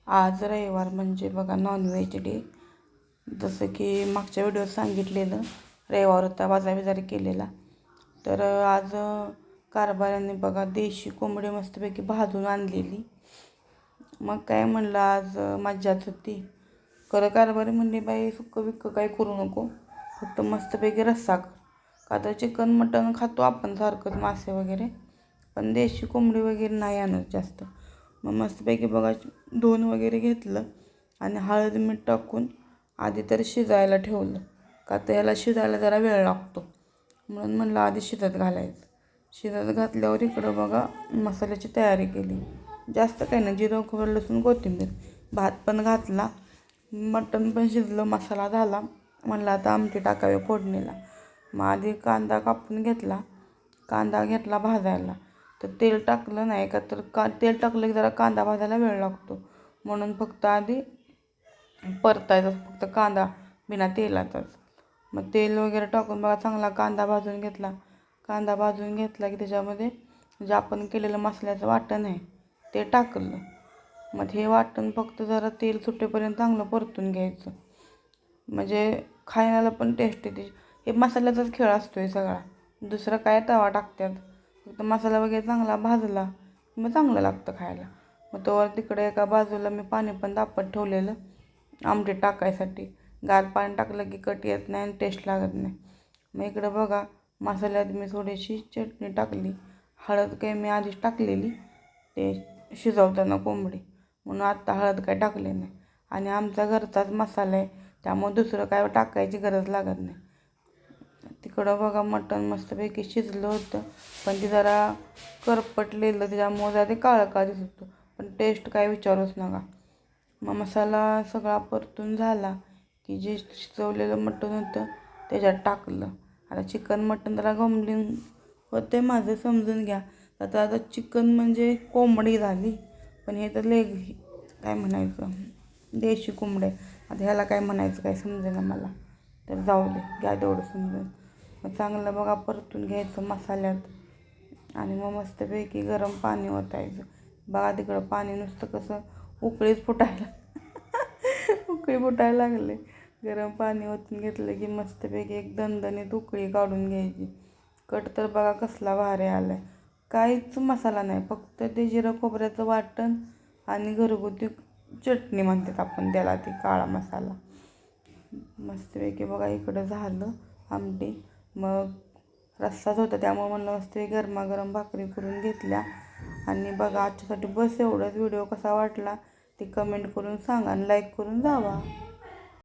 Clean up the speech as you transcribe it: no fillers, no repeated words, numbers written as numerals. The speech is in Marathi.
आज रविवार म्हणजे बघा नॉनव्हेज डे. जसं की मागच्या व्हिडिओत सांगितलेलं रविवार होता, बाजारबिजार केलेला. तर आज कारभाऱ्याने बघा देशी कोंबडी मस्तपैकी भाजून आणलेली. मग काय म्हणलं आज मज्जाच होती. खरं कारभारी म्हणले बाई सुक्कं बिक्कं काय करू नको, फक्त मस्तपैकी रस्सा कर. का तर चिकन मटण खातो आपण सारखंच, मासे वगैरे, पण देशी कोंबडी वगैरे नाही आणत जास्त. मग मस्तपैकी बघा धुवून वगैरे घेतलं आणि हळद मीठ टाकून आधी तर शिजायला ठेवलं. का तर याला शिजायला जरा वेळ लागतो, म्हणून म्हणलं आधी शिजत घालायचं. शिजत घातल्यावर इकडं बघा मसाल्याची तयारी केली. जास्त काही नाही, जिरं खोबरं लसूण कोथिंबीर. भात पण घातला, मटण पण शिजलं, मसाला झाला. म्हणलं आता आमटी टाकावी फोडणीला. मग आधी कांदा कापून घेतला, कांदा घेतला भाजायला. तर तेल टाकलं नाही, का तर तेल टाकलं की जरा कांदा भाजायला वेळ लागतो, म्हणून फक्त आधी परतायचा फक्त कांदा बिना तेलातच. मग तेल वगैरे टाकून बघा चांगला कांदा भाजून घेतला. कांदा भाजून घेतला की त्याच्यामध्ये जे आपण केलेलं मसाल्याचं वाटण आहे ते टाकलं. मग हे वाटण फक्त जरा तेल सुटेपर्यंत चांगलं परतून घ्यायचं, म्हणजे खायला पण टेस्ट येते. हे मसाल्याचाच खेळ असतो आहे सगळा, दुसरं काय तवा टाकतात. फक्त मसाला वगैरे चांगला भाजला मग चांगलं लागतं खायला. मग तोवर तिकडे एका बाजूला मी पाणी पण तापत ठेवलेलं आमटी टाकायसाठी. गार पाणी टाकलं की कट येत नाही आणि टेस्ट लागत नाही. मग इकडं बघा मसाल्यात मी थोडीशी चटणी टाकली. हळद काही मी आधीच टाकलेली ते शिजवताना कोंबडी, म्हणून आत्ता हळद काय टाकली नाही. आणि आमचा घरचाच मसाला आहे, त्यामुळे दुसरं काय टाकायची गरज लागत नाही. तिकडं बघा मटण मस्तपैकी शिजलं होतं, पण ते जरा करपटलेलं त्याच्यामुळं जरा ते काळं काळं दिसत होतं, पण टेस्ट काय विचारूच नका. मग मसाला सगळा परतून झाला की जे शिजवलेलं मटण होतं त्याच्यात टाकलं. आता चिकन मटण जरा गमलीन होते माझं, समजून घ्या. आता चिकन म्हणजे कोंबडी झाली, पण हे तर काय म्हणायचं देशी कोंबडे. आता ह्याला काय म्हणायचं काय समजेना मला, तर जाऊ दे, घ्या तेवढं समजून. मग चांगलं बघा परतून घ्यायचं मसाल्यात आणि मग मस्तपैकी गरम पाणी ओतायचं. बघा तिकडं पाणी नुसतं कसं उकळीच फुटायला उकळी फुटायला लागले. गरम पाणी ओतून घेतलं की मस्तपैकी एक दणदणीत उकळी काढून घ्यायची. कट तर बघा कसला भारी आला आहे. काहीच मसाला नाही, फक्त ते जिरं खोबऱ्याचं वाटण आणि घरगुती चटणी म्हणतात आपण त्याला, ती काळा मसाला. मस्तपैकी बघा इकडं झालं आमटी. मग रस्साच होता त्यामुळे म्हणलं मस्तपैकी गरमागरम भाकरी करून घेतल्या. आणि बघा आजच्यासाठी बस एवढंच. व्हिडिओ कसा वाटला ते कमेंट करून सांगा आणि लाईक करून जावा.